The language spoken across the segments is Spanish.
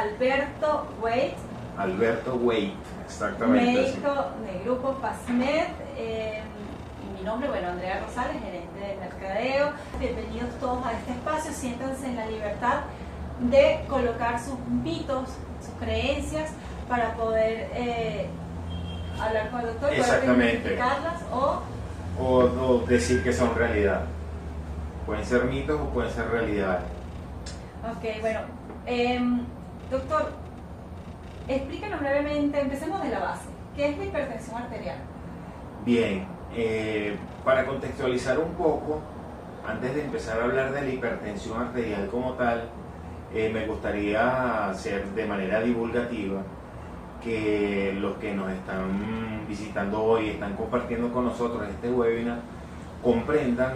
Alberto Wade. Alberto Wade, exactamente. Médico de Grupo PASMED. Mi nombre, bueno, Andrea Rosales, gerente de mercadeo. Bienvenidos todos a este espacio. Siéntanse en la libertad de colocar sus mitos, sus creencias, para poder hablar con el doctor, poder identificarlas o decir que son realidad. Pueden ser mitos o pueden ser realidades. Ok, bueno, doctor, explícanos brevemente, empecemos de la base. ¿Qué es la hipertensión arterial? Bien, para contextualizar un poco, antes de empezar a hablar de la hipertensión arterial como tal, me gustaría hacer de manera divulgativa que los que nos están visitando hoy, están compartiendo con nosotros este webinar, comprendan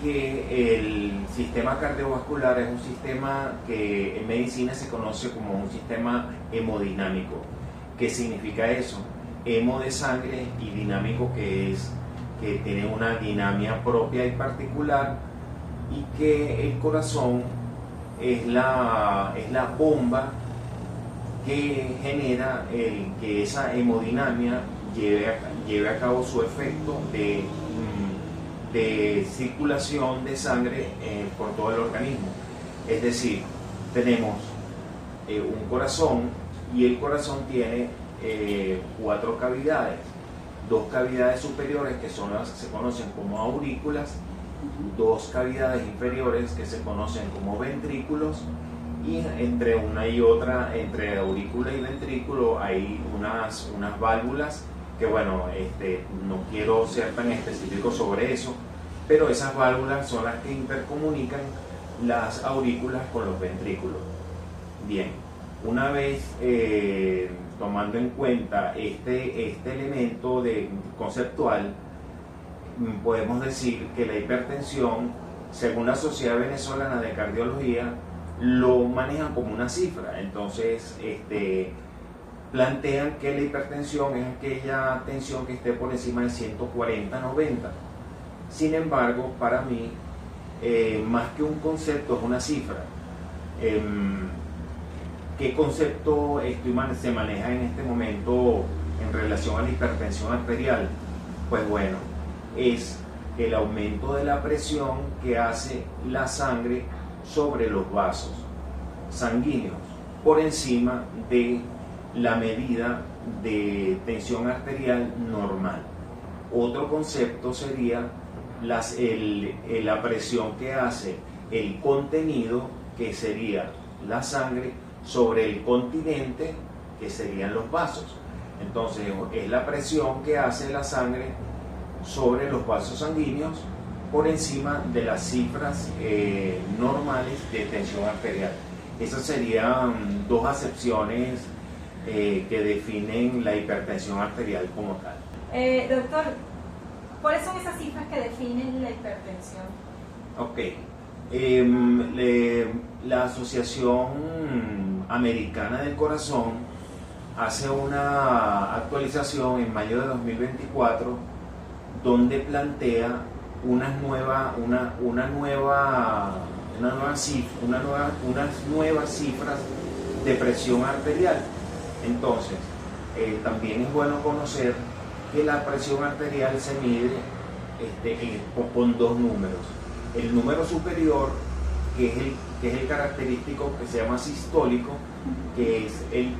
que el sistema cardiovascular es un sistema que en medicina se conoce como un sistema hemodinámico. ¿Qué significa eso? Hemo de sangre y dinámico, que es que tiene una dinámica propia y particular, y que el corazón es la bomba que genera que esa hemodinamia lleve a cabo su efecto de circulación de sangre por todo el organismo. Es decir, tenemos un corazón, y el corazón tiene 4 cavidades, 2 cavidades superiores que son las que se conocen como aurículas, 2 cavidades inferiores que se conocen como ventrículos, y entre una y otra, entre aurícula y ventrículo, hay unas válvulas que, bueno, no quiero ser tan específico sobre eso, pero esas válvulas son las que intercomunican las aurículas con los ventrículos. Bien, una vez tomando en cuenta este elemento conceptual, podemos decir que la hipertensión, según la Sociedad Venezolana de Cardiología, lo manejan como una cifra. Entonces plantean que la hipertensión es aquella tensión que esté por encima de 140/90. Sin embargo, para mí, más que un concepto, es una cifra. ¿Qué concepto se maneja en este momento en relación a la hipertensión arterial? Pues bueno, es el aumento de la presión que hace la sangre sobre los vasos sanguíneos por encima de la medida de tensión arterial normal. Otro concepto sería la presión que hace el contenido, que sería la sangre, sobre el continente, que serían los vasos. Entonces es la presión que hace la sangre sobre los vasos sanguíneos por encima de las cifras normales de tensión arterial. Esas serían 2 acepciones que definen la hipertensión arterial como tal. Doctor, ¿cuáles son esas cifras que definen la hipertensión? Ok. La Asociación Americana del Corazón hace una actualización en mayo de 2024 donde plantea unas nuevas cifras de presión arterial. Entonces, también es bueno conocer que la presión arterial se mide con 2 números. El número superior, que es el característico, que se llama sistólico, que es el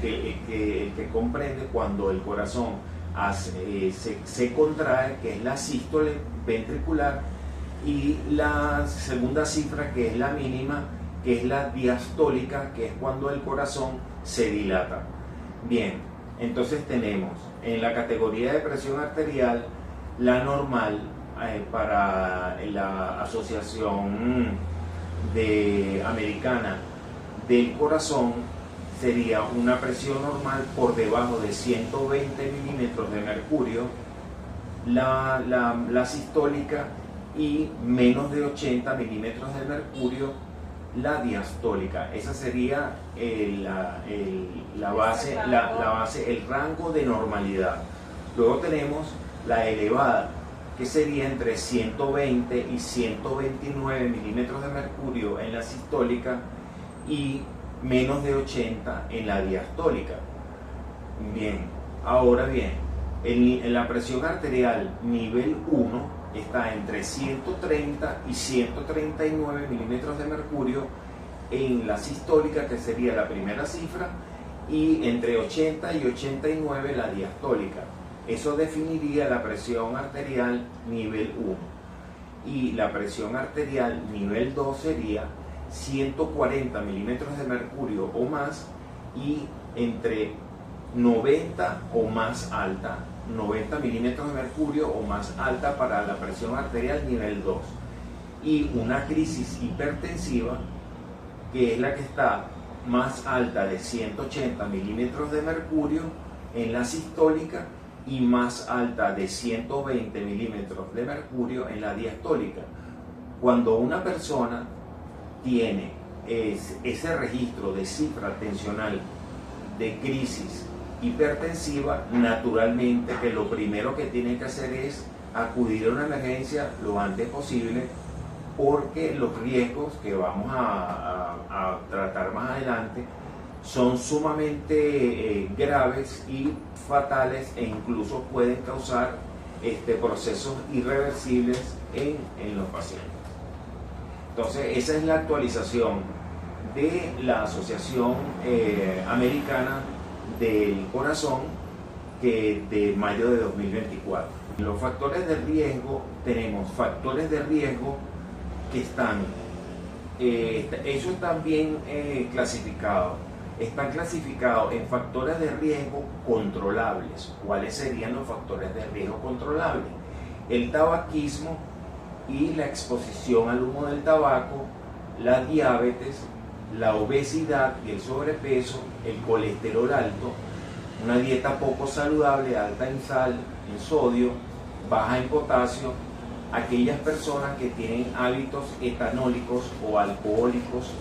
que comprende cuando el corazón se contrae, que es la sístole ventricular, y la segunda cifra, que es la mínima, que es la diastólica, que es cuando el corazón se dilata. Bien, entonces tenemos en la categoría de presión arterial la normal, para la Asociación Americana del Corazón, sería una presión normal por debajo de 120 milímetros de mercurio, la sistólica, y menos de 80 milímetros de mercurio la diastólica. Esa sería la base, el rango de normalidad. Luego tenemos la elevada, que sería entre 120 y 129 milímetros de mercurio en la sistólica, y menos de 80 en la diastólica. Bien, ahora bien, en la presión arterial nivel 1 está entre 130 y 139 milímetros de mercurio en la sistólica, que sería la primera cifra, y entre 80 y 89 la diastólica. Eso definiría la presión arterial nivel 1. Y la presión arterial nivel 2 sería 140 milímetros de mercurio o más, y entre 90 o más alta, 90 milímetros de mercurio o más alta para la presión arterial nivel 2. Y una crisis hipertensiva, que es la que está más alta, de 180 milímetros de mercurio en la sistólica y más alta de 120 milímetros de mercurio en la diastólica. Cuando una persona tiene ese registro de cifra tensional de crisis hipertensiva, naturalmente que lo primero que tiene que hacer es acudir a una emergencia lo antes posible, porque los riesgos que vamos a tratar más adelante son sumamente graves y fatales, e incluso pueden causar procesos irreversibles en los pacientes. Entonces, esa es la actualización de la Asociación Americana del Corazón, que de mayo de 2024. Los factores de riesgo, tenemos factores de riesgo que están, ellos están bien clasificados. Están clasificados en factores de riesgo controlables. ¿Cuáles serían los factores de riesgo controlables? El tabaquismo y la exposición al humo del tabaco, la diabetes, la obesidad y el sobrepeso, el colesterol alto, una dieta poco saludable, alta en sal, en sodio, baja en potasio, aquellas personas que tienen hábitos etanólicos o alcohólicos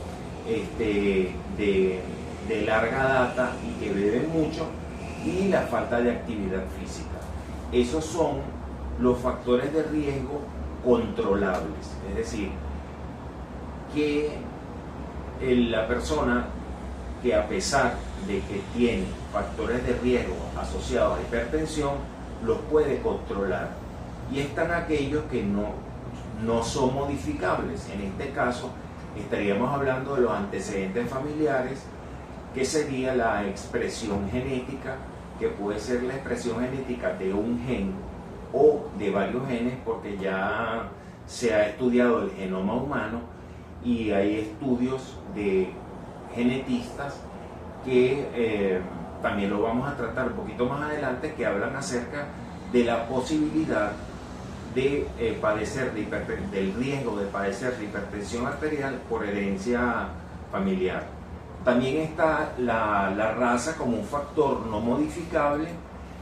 de larga data y que beben mucho, y la falta de actividad física. Esos son los factores de riesgo controlables, es decir, que la persona que, a pesar de que tiene factores de riesgo asociados a hipertensión, los puede controlar. Y están aquellos que no son modificables. En este caso estaríamos hablando de los antecedentes familiares, que sería la expresión genética, que puede ser la expresión genética de un gen o de varios genes, porque ya se ha estudiado el genoma humano y hay estudios de genetistas que también lo vamos a tratar un poquito más adelante, que hablan acerca de la posibilidad de padecer del riesgo de padecer de hipertensión arterial por herencia familiar. También está la raza como un factor no modificable.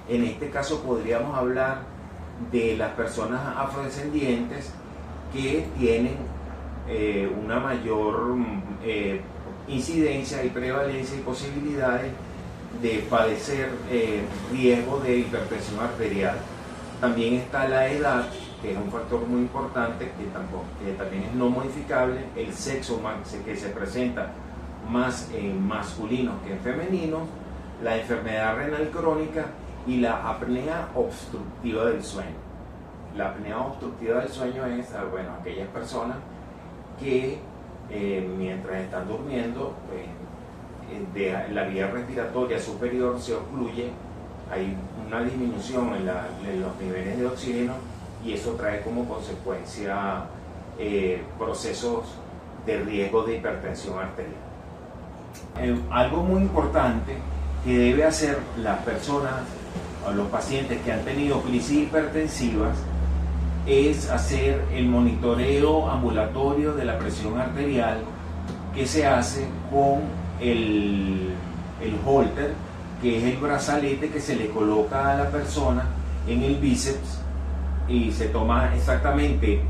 En este caso podríamos hablar de las personas afrodescendientes que tienen una mayor incidencia y prevalencia y posibilidades de padecer riesgo de hipertensión arterial. También está la edad, que es un factor muy importante, que también es no modificable, el sexo, que se presenta más en masculinos que en femeninos, la enfermedad renal crónica y la apnea obstructiva del sueño. La apnea obstructiva del sueño es, bueno, aquellas personas que mientras están durmiendo, la vía respiratoria superior se ocluye, hay una disminución en los niveles de oxígeno, y eso trae como consecuencia procesos de riesgo de hipertensión arterial. Algo muy importante que debe hacer las personas o los pacientes que han tenido crisis hipertensivas es hacer el monitoreo ambulatorio de la presión arterial, que se hace con el holter, que es el brazalete que se le coloca a la persona en el bíceps y se toma exactamente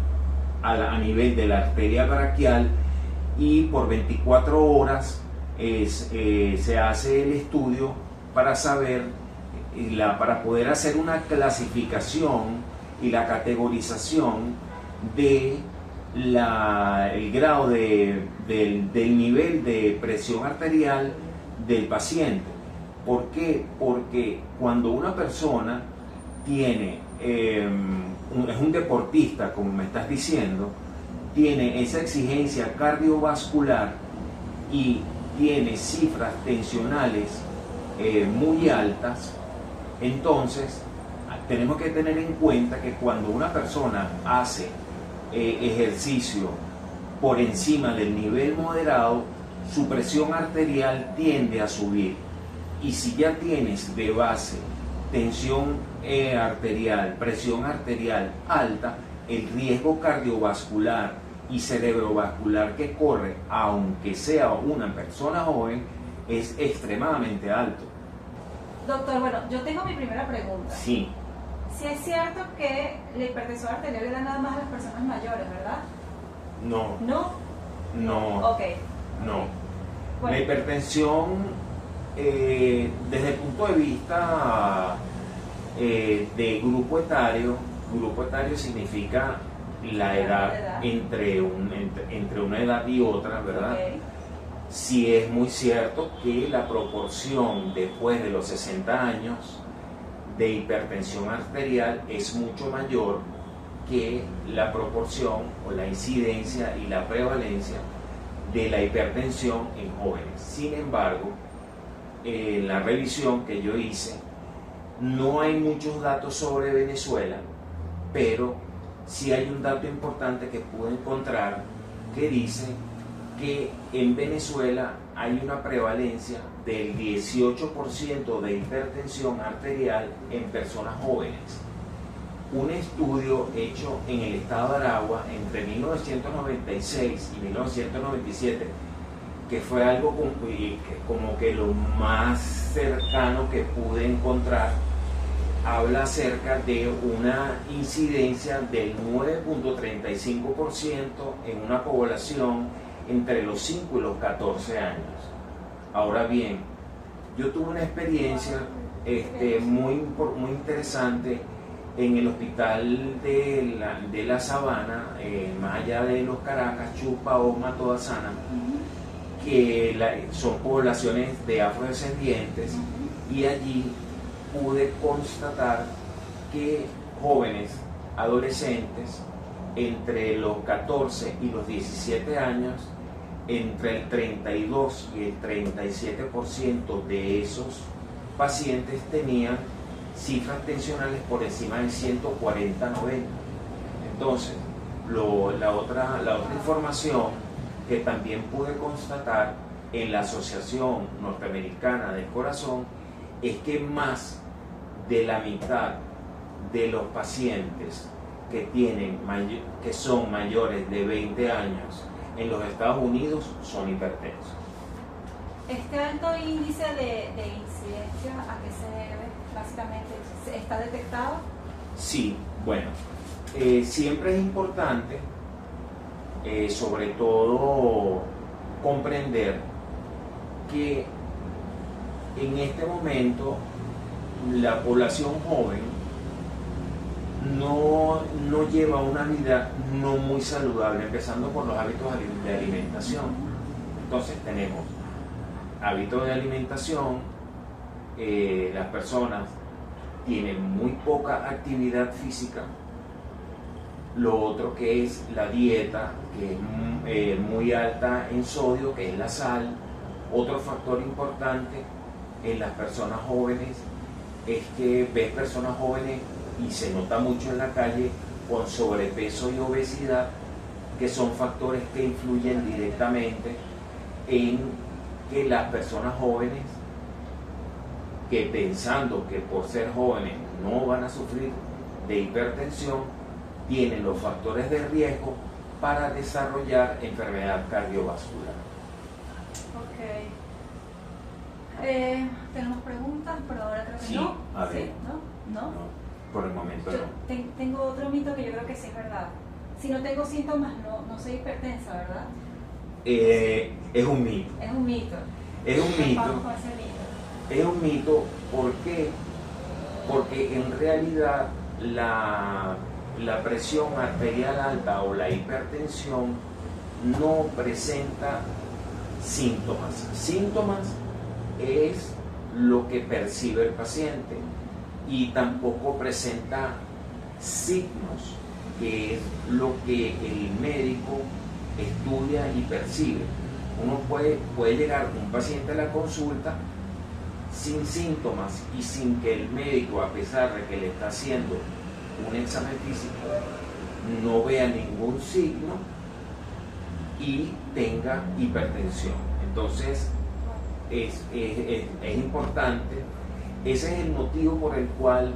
a nivel de la arteria braquial, y por 24 horas se hace el estudio para saber, para poder hacer una clasificación y la categorización de el grado del nivel de presión arterial del paciente. ¿Por qué? Porque cuando una persona tiene, es un deportista, como me estás diciendo, tiene esa exigencia cardiovascular y tiene cifras tensionales muy altas, entonces tenemos que tener en cuenta que cuando una persona hace ejercicio por encima del nivel moderado, su presión arterial tiende a subir. Y si ya tienes de base tensión arterial, presión arterial alta, el riesgo cardiovascular y cerebrovascular que corre, aunque sea una persona joven, es extremadamente alto. Doctor, bueno, yo tengo mi primera pregunta. Sí. Si es cierto que la hipertensión arterial le da nada más a las personas mayores, ¿verdad? No. ¿No? No. Ok. No. Bueno. La hipertensión, desde el punto de vista de grupo etario significa la edad entre una edad y otra, ¿verdad? Okay. Sí es muy cierto que la proporción después de los 60 años de hipertensión arterial es mucho mayor que la proporción o la incidencia y la prevalencia de la hipertensión en jóvenes. Sin embargo, en la revisión que yo hice, no hay muchos datos sobre Venezuela, pero sí hay un dato importante que pude encontrar que dice que en Venezuela hay una prevalencia del 18% de hipertensión arterial en personas jóvenes. Un estudio hecho en el estado de Aragua entre 1996 y 1997, que fue algo como que lo más cercano que pude encontrar, habla acerca de una incidencia del 9.35% en una población entre los 5 y los 14 años. Ahora bien, yo tuve una experiencia muy interesante en el hospital de la Sabana, más allá de los Caracas, Chupa, Oma, Toda Sana, que son poblaciones de afrodescendientes, y allí pude constatar que jóvenes, adolescentes, entre los 14 y los 17 años, entre el 32 y el 37% de esos pacientes tenían cifras tensionales por encima de 140-90. Entonces, la otra información que también pude constatar en la Asociación Norteamericana del Corazón es que más de la mitad de los pacientes que son mayores de 20 años en los Estados Unidos son hipertensos. ¿Este alto índice de incidencia a qué se debe? Básicamente, ¿está detectado? Sí, bueno, siempre es importante, sobre todo, comprender que en este momento la población joven no lleva una vida no muy saludable, empezando por los hábitos de alimentación. Entonces tenemos hábitos de alimentación, las personas tienen muy poca actividad física. Lo otro que es la dieta, que es muy alta en sodio, que es la sal. Otro factor importante en las personas jóvenes es que ves personas jóvenes, y se nota mucho en la calle, con sobrepeso y obesidad, que son factores que influyen directamente en que las personas jóvenes, que pensando que por ser jóvenes no van a sufrir de hipertensión, tienen los factores de riesgo para desarrollar enfermedad cardiovascular. Ok. ¿Tenemos preguntas? Pero ahora creo que Sí, no. a ver. ¿Sí? ¿No? No, por el momento Yo no. tengo otro mito que yo creo que sí es verdad. Si no tengo síntomas, no soy hipertensa, ¿verdad? Es un mito. Es un mito. Es un mito. Vamos con ese mito. Es un mito, ¿por qué? Porque en realidad la la presión arterial alta o la hipertensión no presenta síntomas. Síntomas es lo que percibe el paciente y tampoco presenta signos, que es lo que el médico estudia y percibe. Uno puede llegar un paciente a la consulta sin síntomas y sin que el médico, a pesar de que le está haciendo un examen físico, no vea ningún signo y tenga hipertensión. Entonces es importante. Ese es el motivo por el cual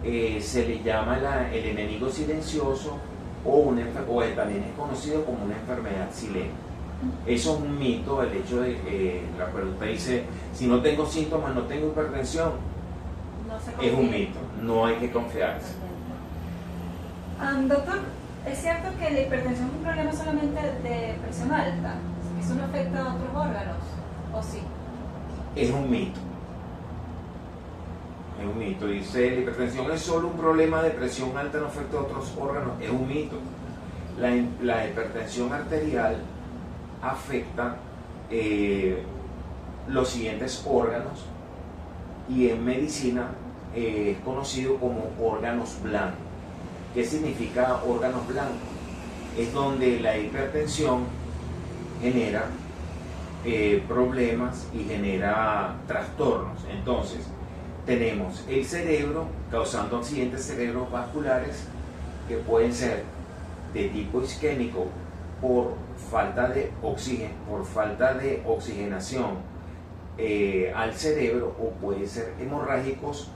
se le llama el enemigo silencioso o también es conocido como una enfermedad silente. Eso es un mito, el hecho de la pregunta dice, si no tengo síntomas, no tengo hipertensión. No es un mito, no hay que confiarse. Doctor, ¿es cierto que la hipertensión es un problema solamente de presión alta? ¿Eso no afecta a otros órganos? ¿O sí? Es un mito. Es un mito. Dice, la hipertensión es solo un problema de presión alta, no afecta a otros órganos. Es un mito. La hipertensión arterial afecta los siguientes órganos y en medicina es conocido como órganos blancos. ¿Qué significa órganos blancos? Es donde la hipertensión genera problemas y genera trastornos. Entonces, tenemos el cerebro causando accidentes cerebrovasculares que pueden ser de tipo isquémico por falta de oxigenación al cerebro, o puede ser hemorrágicos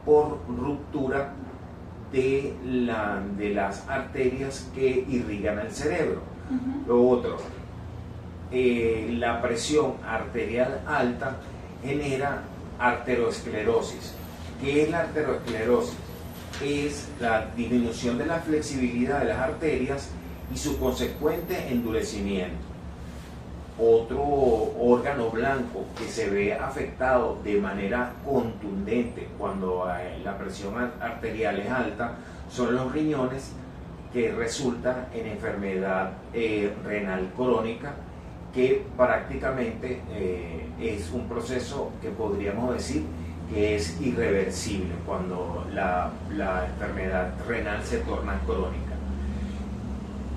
por ruptura de las arterias que irrigan el cerebro. Lo otro, la presión arterial alta genera arteriosclerosis. ¿Qué es la arteriosclerosis? Es la disminución de la flexibilidad de las arterias y su consecuente endurecimiento. Otro órgano blanco que se ve afectado de manera contundente cuando la presión arterial es alta son los riñones, que resultan en enfermedad renal crónica, que prácticamente es un proceso que podríamos decir que es irreversible cuando la enfermedad renal se torna crónica.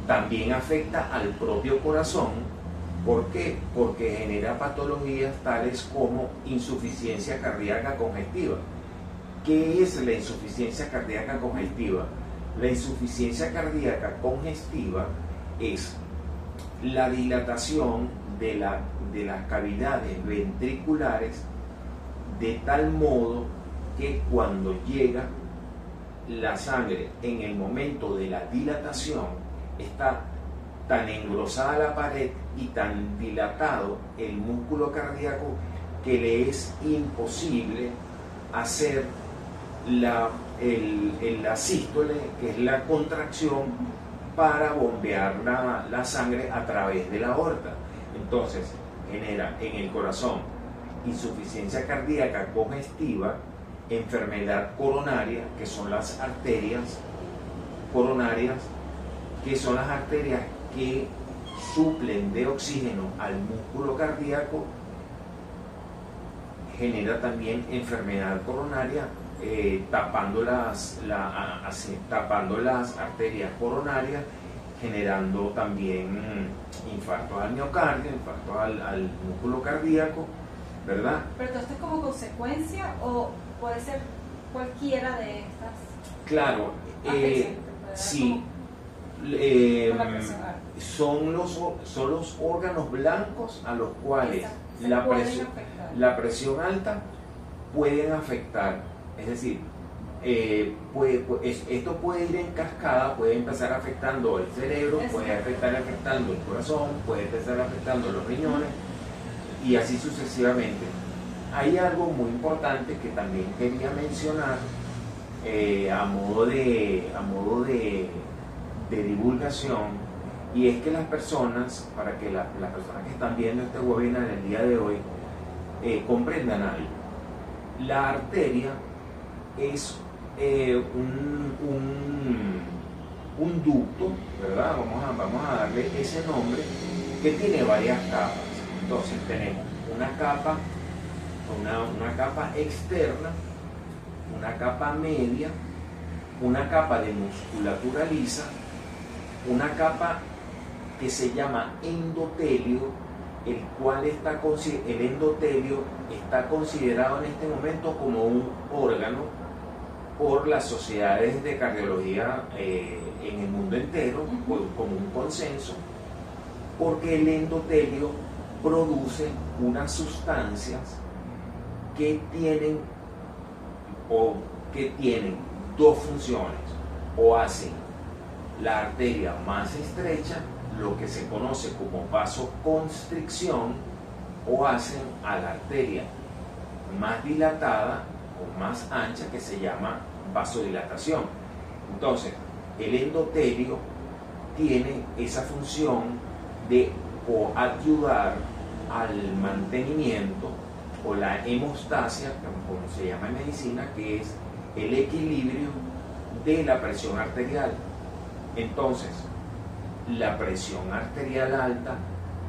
También afecta al propio corazón. ¿Por qué? Porque genera patologías tales como insuficiencia cardíaca congestiva. ¿Qué es la insuficiencia cardíaca congestiva? La insuficiencia cardíaca congestiva es la dilatación de las cavidades ventriculares de tal modo que cuando llega la sangre en el momento de la dilatación está tan engrosada la pared y tan dilatado el músculo cardíaco que le es imposible hacer la sístole, que es la contracción, para bombear la sangre a través de la aorta. Entonces genera en el corazón insuficiencia cardíaca congestiva, enfermedad coronaria, que son las arterias coronarias, que son las arterias que suplen de oxígeno al músculo cardíaco. Genera también enfermedad coronaria, tapando las arterias coronarias, generando también infartos al miocardio, infartos al músculo cardíaco, ¿verdad? ¿Pero esto es como consecuencia o puede ser cualquiera de estas? Claro, sí. Son los órganos blancos a los cuales la presión alta pueden afectar. Es decir, esto puede ir en cascada, puede empezar afectando el cerebro, puede empezar afectando el corazón, puede empezar afectando los riñones y así sucesivamente. Hay algo muy importante que también quería mencionar a modo de divulgación, y es que las personas, para que las personas que están viendo este webinar el día de hoy comprendan algo. La arteria es un ducto, ¿verdad? Vamos a darle ese nombre, que tiene varias capas. Entonces tenemos una capa externa, una capa media, una capa de musculatura lisa, una capa que se llama endotelio, el endotelio está considerado en este momento como un órgano por las sociedades de cardiología en el mundo entero, como un consenso, porque el endotelio produce unas sustancias que tienen dos funciones: o hacen la arteria más estrecha, lo que se conoce como vasoconstricción, o hacen a la arteria más dilatada o más ancha, que se llama vasodilatación. Entonces, el endotelio tiene esa función de ayudar al mantenimiento o la hemostasia, como se llama en medicina, que es el equilibrio de la presión arterial. Entonces, la presión arterial alta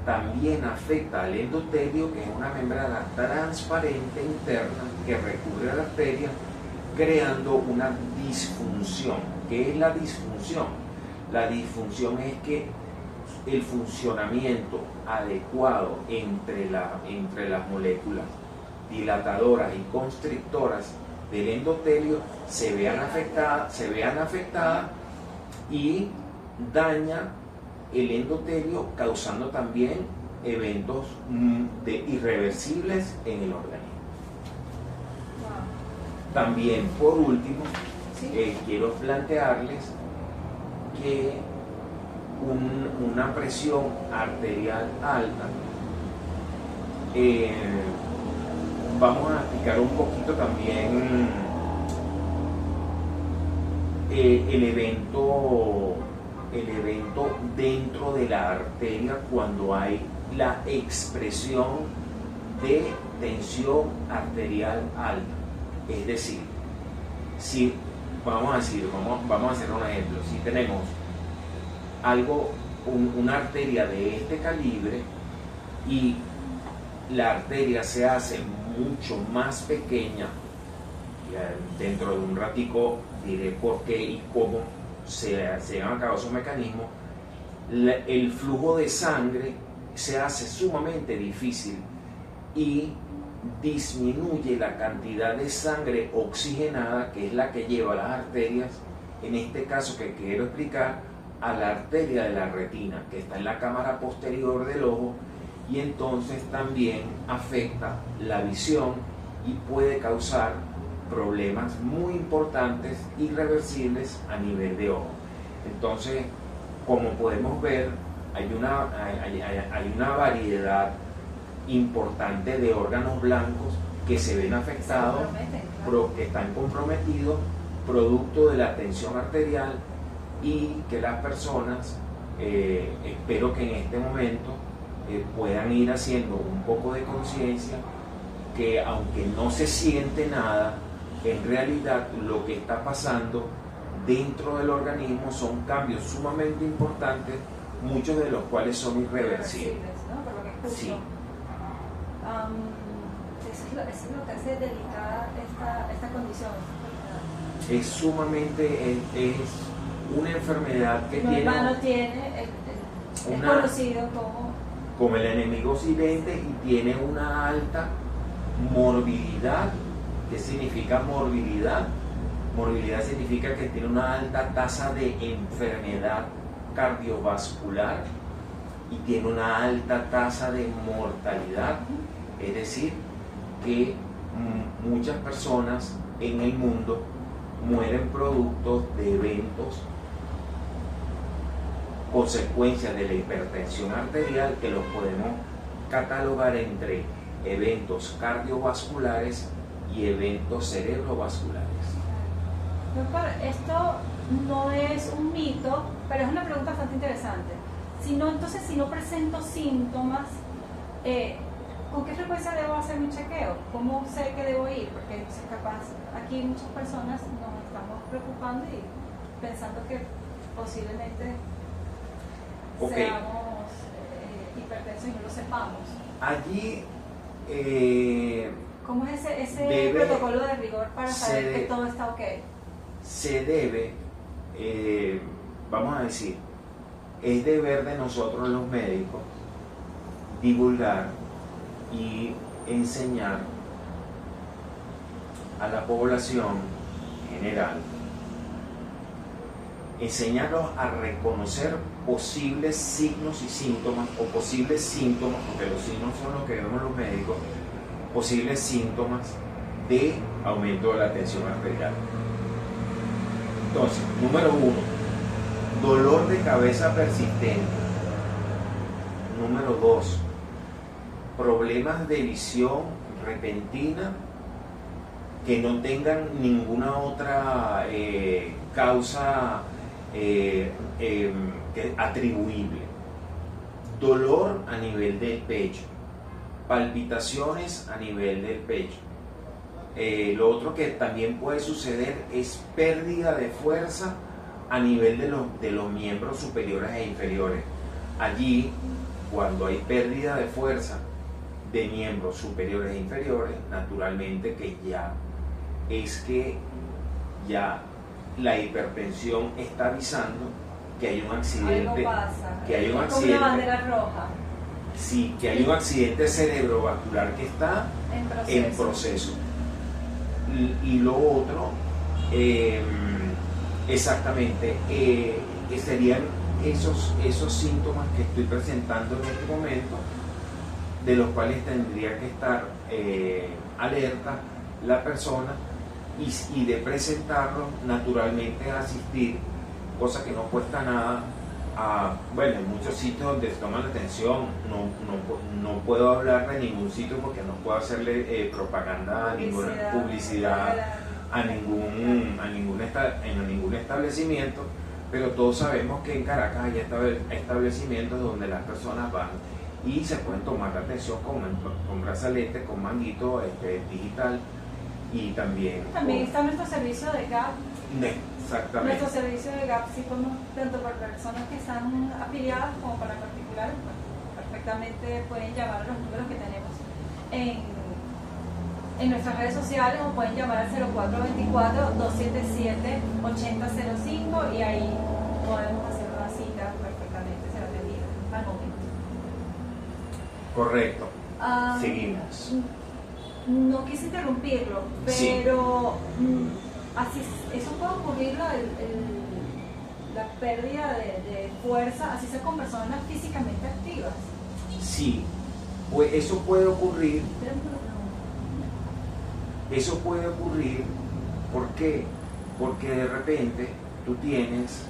también afecta al endotelio, que es una membrana transparente interna que recubre a la arteria, creando una disfunción. ¿Qué es la disfunción? La disfunción es que el funcionamiento adecuado entre las moléculas dilatadoras y constrictoras del endotelio se vean afectadas y daña el endotelio, causando también eventos irreversibles en el organismo. También, por último, quiero plantearles que una presión arterial alta, vamos a explicar un poquito también el evento dentro de la arteria cuando hay la expresión de tensión arterial alta. Es decir, si vamos a hacer un ejemplo: si tenemos una arteria de este calibre y la arteria se hace mucho más pequeña, dentro de un ratico diré por qué y cómo se llevan a cabo esos mecanismos, el flujo de sangre se hace sumamente difícil y disminuye la cantidad de sangre oxigenada, que es la que lleva a las arterias, en este caso que quiero explicar, a la arteria de la retina, que está en la cámara posterior del ojo, y entonces también afecta la visión y puede causar problemas muy importantes, irreversibles a nivel de ojo. Entonces, como podemos ver, hay una variedad importante de órganos blancos que se ven afectados, que están comprometidos producto de la tensión arterial, y que las personas, espero que en este momento puedan ir haciendo un poco de conciencia que, aunque no se siente nada, en realidad lo que está pasando dentro del organismo son cambios sumamente importantes, muchos de los cuales son irreversibles. ¿No? Por lo que escucho. Sí. Eso es lo que hace delicada esta condición. Es sumamente, es una enfermedad que Mi hermano es conocido como el enemigo silente, y tiene una alta morbilidad. ¿Qué significa morbilidad? Morbilidad significa que tiene una alta tasa de enfermedad cardiovascular y tiene una alta tasa de mortalidad. Es decir, que muchas personas en el mundo mueren producto de eventos, consecuencias de la hipertensión arterial, que los podemos catalogar entre eventos cardiovasculares y eventos cerebrovasculares. Doctor, esto no es un mito, pero es una pregunta bastante interesante. Entonces, si no presento síntomas, ¿con qué frecuencia debo hacer mi chequeo? ¿Cómo sé que debo ir? Porque capaz aquí muchas personas nos estamos preocupando y pensando que posiblemente Ok. seamos hipertensos y no lo sepamos. Allí ¿Cómo es ese debe- protocolo de rigor para saber que se- todo está ok? se debe, vamos a decir, es deber de nosotros los médicos divulgar y enseñar a la población general, enseñarlos a reconocer posibles signos y síntomas, o posibles síntomas, porque los signos son los que vemos los médicos, posibles síntomas de aumento de la tensión arterial. Entonces, número 1, dolor de cabeza persistente. Número 2, problemas de visión repentina que no tengan ninguna otra causa atribuible. Dolor a nivel del pecho, palpitaciones a nivel del pecho. Lo otro que también puede suceder es pérdida de fuerza a nivel de los miembros superiores e inferiores. Allí, cuando hay pérdida de fuerza de miembros superiores e inferiores, naturalmente que ya es que ya la hipertensión está avisando que hay un accidente, Algo pasa. que hay un Es como una accidente, bandera roja sí, que hay un accidente cerebrovascular que está en proceso. Y lo otro, exactamente, serían esos síntomas que estoy presentando en este momento, de los cuales tendría que estar alerta la persona y de presentarlos, naturalmente a asistir, cosa que no cuesta nada. Bueno, en muchos sitios donde se toma la atención, no puedo hablar de ningún sitio porque no puedo hacerle propaganda, ninguna publicidad en ningún establecimiento, pero todos sabemos que en Caracas hay establecimientos donde las personas van y se pueden tomar la atención con brazalete, con manguito digital, y también está nuestro servicio de GAP. Exactamente. Nuestro servicio de GAP, sí, como tanto para personas que están afiliadas como para particulares, pues, perfectamente pueden llamar a los números que tenemos en nuestras redes sociales, o pueden llamar al 0424-277-8005 y ahí podemos hacer una cita perfectamente, será atendida al momento. Correcto. Seguimos. No quise interrumpirlo, pero así, eso puede ocurrir, la pérdida de fuerza, así sea con personas físicamente activas. Sí, pues eso puede ocurrir. Eso puede ocurrir, ¿por qué? Porque de repente tú tienes,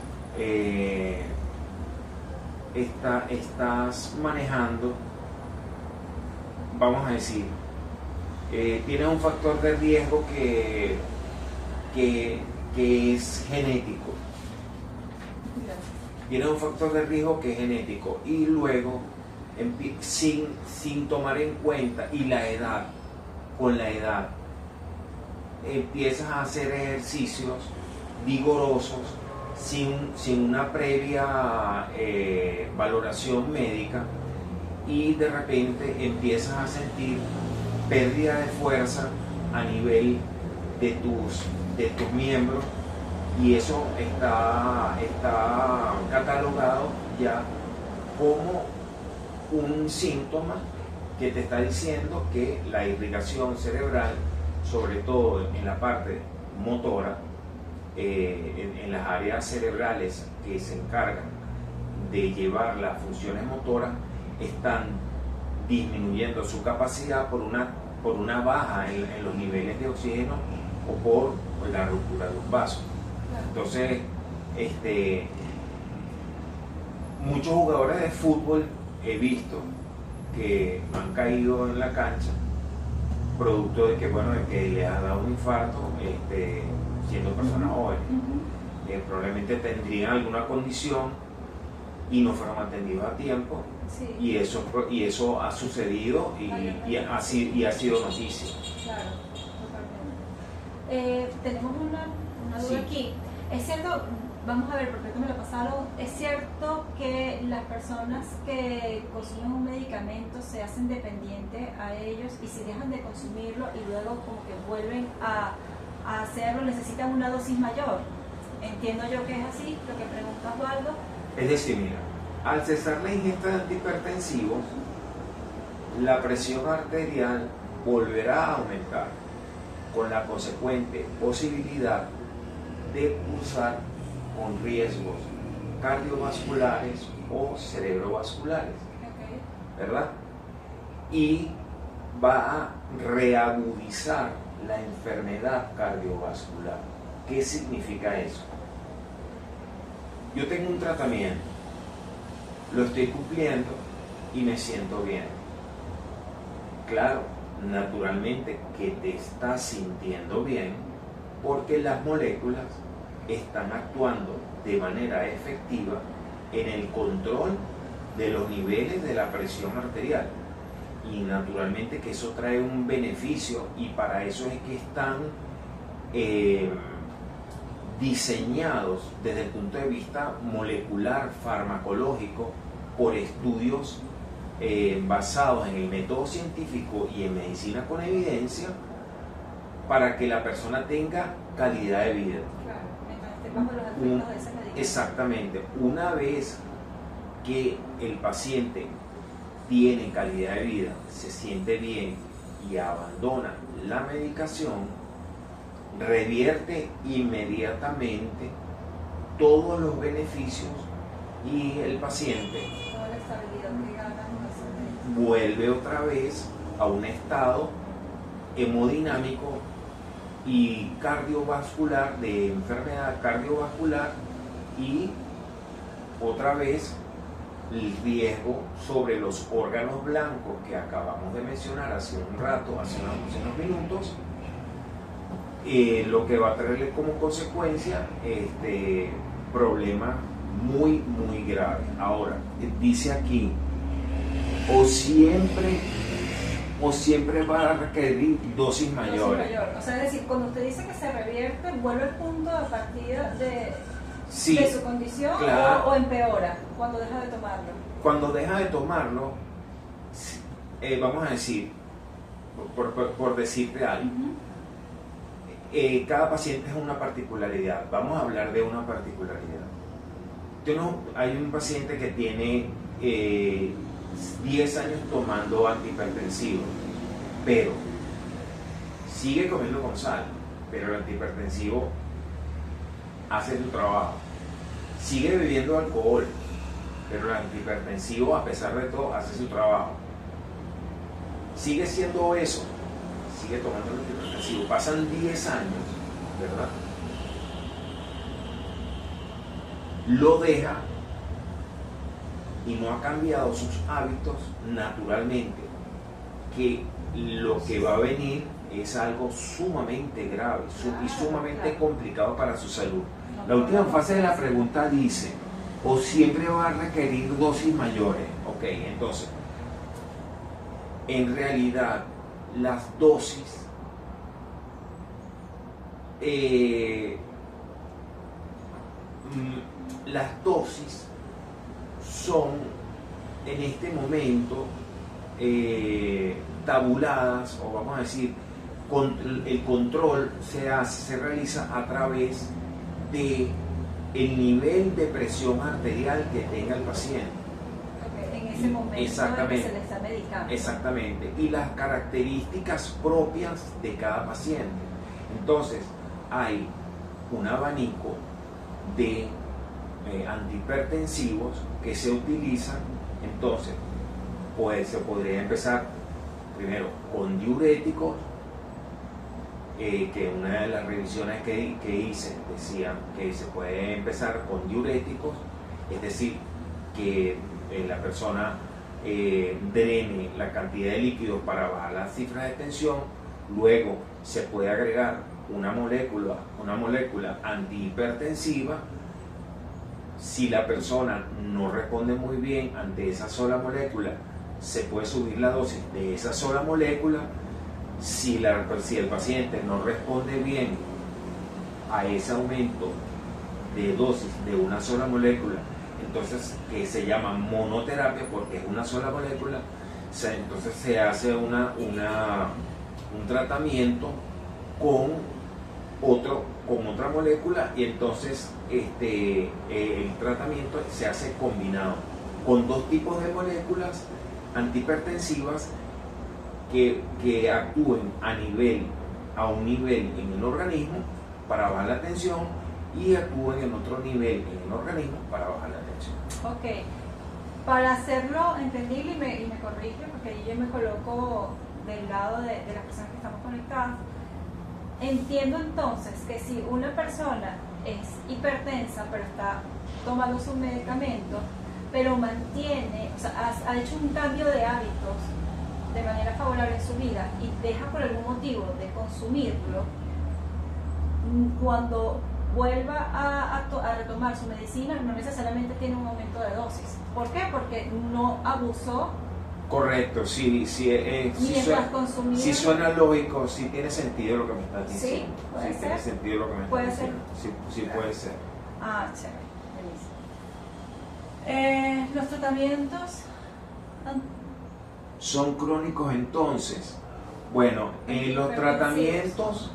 estás manejando, vamos a decir, tienes un factor de riesgo que es genético. Tienes un factor de riesgo que es genético, y luego, sin tomar en cuenta, y la edad, con la edad, empiezas a hacer ejercicios vigorosos sin una previa valoración médica, y de repente empiezas a sentir pérdida de fuerza a nivel de tus miembros, y eso está catalogado ya como un síntoma que te está diciendo que la irrigación cerebral, sobre todo en la parte motora, en las áreas cerebrales que se encargan de llevar las funciones motoras, están disminuyendo su capacidad por una baja en los niveles de oxígeno, o por la ruptura de un vaso. Entonces, muchos jugadores de fútbol he visto que han caído en la cancha producto de que les ha dado un infarto, siendo personas jóvenes. Probablemente tendrían alguna condición y no fueron atendidos a tiempo. Sí. Y eso ha sucedido y ha sido noticia. Claro, totalmente. Tenemos una duda Sí. aquí. Es cierto, vamos a ver, porque esto me lo pasaron, es cierto que las personas que consumen un medicamento se hacen dependientes a ellos y si dejan de consumirlo y luego como que vuelven a hacerlo, necesitan una dosis mayor. Entiendo yo que es así, lo que pregunta Osvaldo. Es decir, mira, al cesar la ingesta de antihipertensivos, la presión arterial volverá a aumentar, con la consecuente posibilidad de cursar con riesgos cardiovasculares o cerebrovasculares, ¿verdad? Y va a reagudizar la enfermedad cardiovascular. ¿Qué significa eso? Yo tengo un tratamiento, lo estoy cumpliendo y me siento bien. Claro, naturalmente que te estás sintiendo bien porque las moléculas están actuando de manera efectiva en el control de los niveles de la presión arterial. Y naturalmente que eso trae un beneficio y para eso es que están diseñados desde el punto de vista molecular, farmacológico, por estudios basados en el método científico y en medicina con evidencia para que la persona tenga calidad de vida. Claro, mientras esté bajo los efectos de ese medicamento. Exactamente. Una vez que el paciente tiene calidad de vida, se siente bien y abandona la medicación, revierte inmediatamente todos los beneficios y el paciente Toda la estabilidad que ganan los medicamentos. vuelve otra vez a un estado hemodinámico y cardiovascular, de enfermedad cardiovascular, y otra vez el riesgo sobre los órganos blancos que acabamos de mencionar hace un rato, hace unos minutos, lo que va a traerle como consecuencia problemas muy graves. Ahora, dice aquí, o siempre va a requerir dosis mayores. O sea, es decir, cuando usted dice que se revierte, vuelve al punto de partida de su condición, claro. o empeora cuando deja de tomarlo. Cuando deja de tomarlo, vamos a decir, por decirte algo, cada paciente es una particularidad. Vamos a hablar de una particularidad. Hay un paciente que tiene 10 años tomando antihipertensivos, pero sigue comiendo con sal, pero el antihipertensivo hace su trabajo. Sigue bebiendo alcohol, pero el antihipertensivo, a pesar de todo, hace su trabajo. Sigue siendo obeso, sigue tomando el antihipertensivo. Pasan 10 años, ¿verdad? Lo deja y no ha cambiado sus hábitos naturalmente, que lo que va a venir es algo sumamente grave y sumamente complicado para su salud. La última fase de la pregunta dice, o siempre va a requerir dosis mayores. Ok, entonces, en realidad, las dosis son en este momento tabuladas, o vamos a decir, el control se realiza a través de el nivel de presión arterial que tenga el paciente. En ese momento exactamente, se le está medicando. Exactamente, y las características propias de cada paciente. Entonces, hay un abanico de antihipertensivos que se utilizan. Entonces, pues se podría empezar primero con diuréticos, que una de las revisiones que hice decían que se puede empezar con diuréticos, es decir, que la persona drene la cantidad de líquidos para bajar las cifras de tensión. Luego se puede agregar una molécula antihipertensiva. Si la persona no responde muy bien ante esa sola molécula, se puede subir la dosis de esa sola molécula. Si el paciente no responde bien a ese aumento de dosis de una sola molécula, entonces que se llama monoterapia porque es una sola molécula, entonces se hace un tratamiento con otra molécula y entonces el tratamiento se hace combinado con dos tipos de moléculas antihipertensivas que actúen a un nivel en el organismo para bajar la tensión y actúen en otro nivel en el organismo para bajar la tensión. Ok, para hacerlo entendible y me corrige, porque ahí yo me coloco del lado de las personas que estamos conectadas. Entiendo entonces que si una persona es hipertensa pero está tomando su medicamento, pero mantiene, o sea, ha hecho un cambio de hábitos de manera favorable en su vida y deja por algún motivo de consumirlo, cuando vuelva a retomar su medicina no necesariamente tiene un aumento de dosis. ¿Por qué? Porque no abusó. Correcto, sí, suena lógico, sí tiene sentido lo que me estás diciendo. Sí, puede ser. Tiene sentido lo que me estás diciendo. Sí, Claro. puede ser. Ah, chévere, buenísimo. Los tratamientos ¿Son crónicos entonces? Bueno, los tratamientos,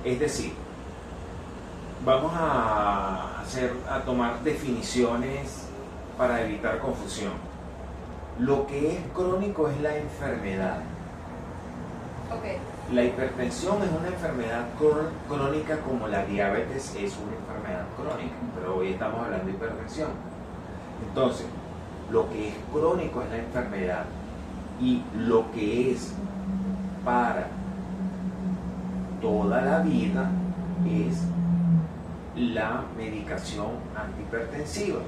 es decir, vamos a tomar definiciones para evitar confusión. Lo que es crónico es la enfermedad. Okay. La hipertensión es una enfermedad crónica como la diabetes es una enfermedad crónica, pero hoy estamos hablando de hipertensión. Entonces, lo que es crónico es la enfermedad y lo que es para toda la vida es la medicación antihipertensiva,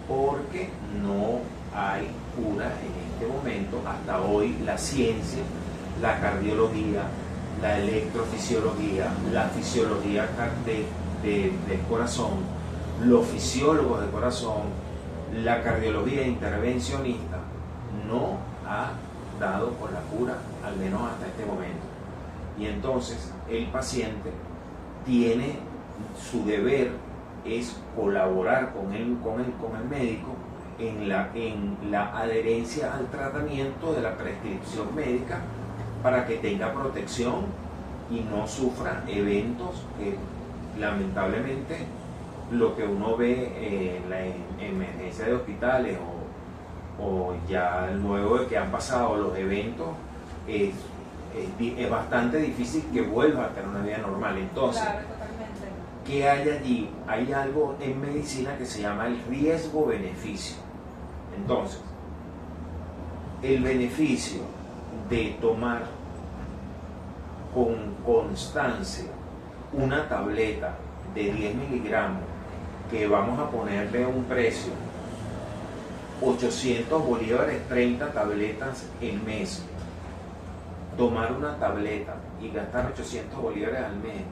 porque no hay cura en este momento. Hasta hoy la ciencia, la cardiología, la electrofisiología, la fisiología del corazón, los fisiólogos del corazón, la cardiología intervencionista no ha dado con la cura, al menos hasta este momento. Y entonces el paciente tiene su deber es colaborar con el médico en la adherencia al tratamiento de la prescripción médica para que tenga protección y no sufra eventos que lamentablemente lo que uno ve en la emergencia de hospitales o ya luego de que han pasado los eventos es bastante difícil que vuelva a tener una vida normal. Entonces, claro, totalmente. ¿qué hay allí? Hay algo en medicina que se llama el riesgo-beneficio. Entonces, el beneficio de tomar con constancia una tableta de 10 miligramos, que vamos a ponerle un precio, 800 bolívares, 30 tabletas el mes. Tomar una tableta y gastar 800 bolívares al mes,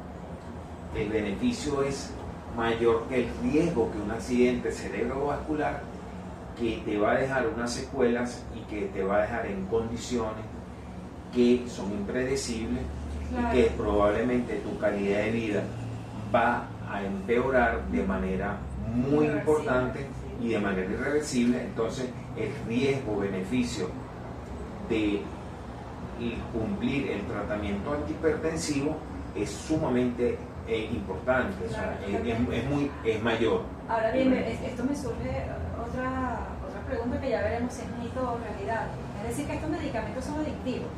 el beneficio es mayor que el riesgo que un accidente cerebrovascular que te va a dejar unas secuelas y que te va a dejar en condiciones que son impredecibles. Claro. Y que probablemente tu calidad de vida va a empeorar de manera muy importante y de manera irreversible. Entonces el riesgo-beneficio de cumplir el tratamiento antihipertensivo es sumamente importante, claro, o sea, es mayor. Ahora bien, esto me surge otra pregunta que ya veremos si es mito o realidad. Es decir, que estos medicamentos son adictivos.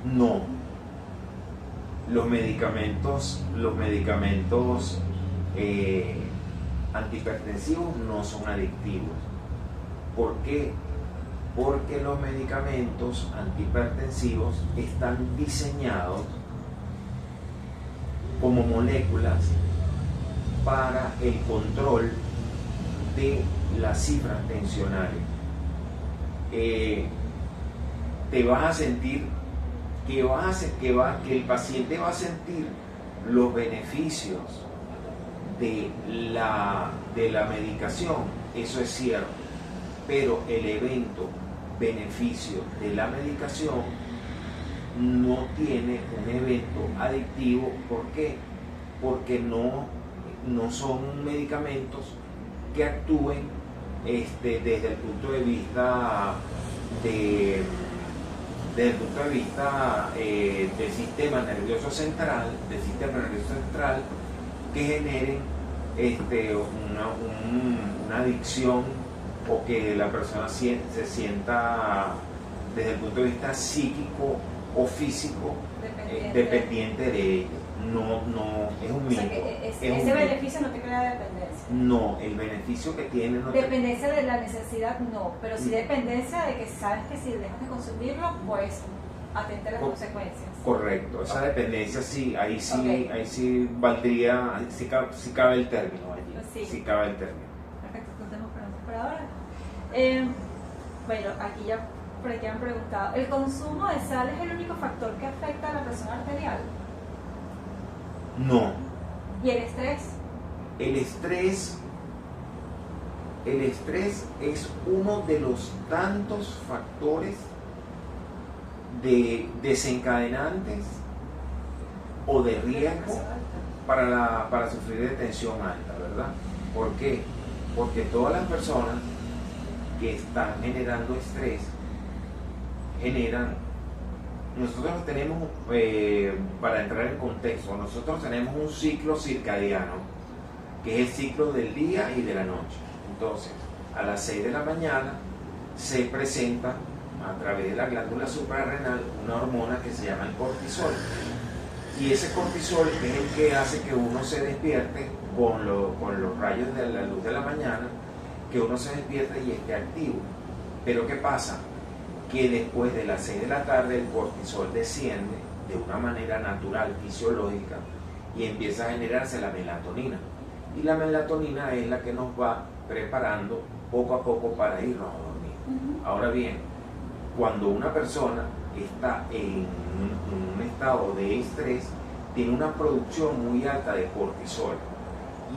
No. Los medicamentos antihipertensivos no son adictivos. ¿Por qué? Porque los medicamentos antihipertensivos están diseñados como moléculas para el control de las cifras tensionales. Te vas a sentir que el paciente va a sentir los beneficios de la medicación, eso es cierto, pero el evento beneficio de la medicación no tiene un evento adictivo. ¿Por qué? Porque no son medicamentos que actúen desde el punto de vista del sistema nervioso central, que generen una adicción, o que la persona se sienta desde el punto de vista psíquico o físico dependiente de ello. No, es un mito. O sea, que ese beneficio no te crea dependencia. No, el beneficio que tiene no dependencia de la necesidad, no, pero sí dependencia de que sabes que si dejas de consumirlo, pues atenta a las consecuencias. Correcto, esa dependencia sí, ahí sí valdría, sí cabe el término allí. Sí cabe el término. Perfecto, no tenemos preguntas por ahora. Bueno, aquí ya por aquí han preguntado, ¿el consumo de sal es el único factor que afecta a la presión arterial? No. ¿Y el estrés? El estrés es uno de los tantos factores desencadenantes o de riesgo para sufrir de tensión alta, ¿verdad? ¿Por qué? Porque todas las personas que están generando estrés nosotros tenemos, para entrar en contexto, nosotros tenemos un ciclo circadiano, que es el ciclo del día y de la noche. Entonces, a las 6 de la mañana se presenta a través de la glándula suprarrenal una hormona que se llama el cortisol. Y ese cortisol es el que hace que uno se despierte con los rayos de la luz de la mañana, que uno se despierte y esté activo. Pero ¿qué pasa? Que después de las 6 de la tarde el cortisol desciende de una manera natural, fisiológica, y empieza a generarse la melatonina. Y la melatonina es la que nos va preparando poco a poco para irnos a dormir. Ahora bien, cuando una persona está en un estado de estrés, tiene una producción muy alta de cortisol,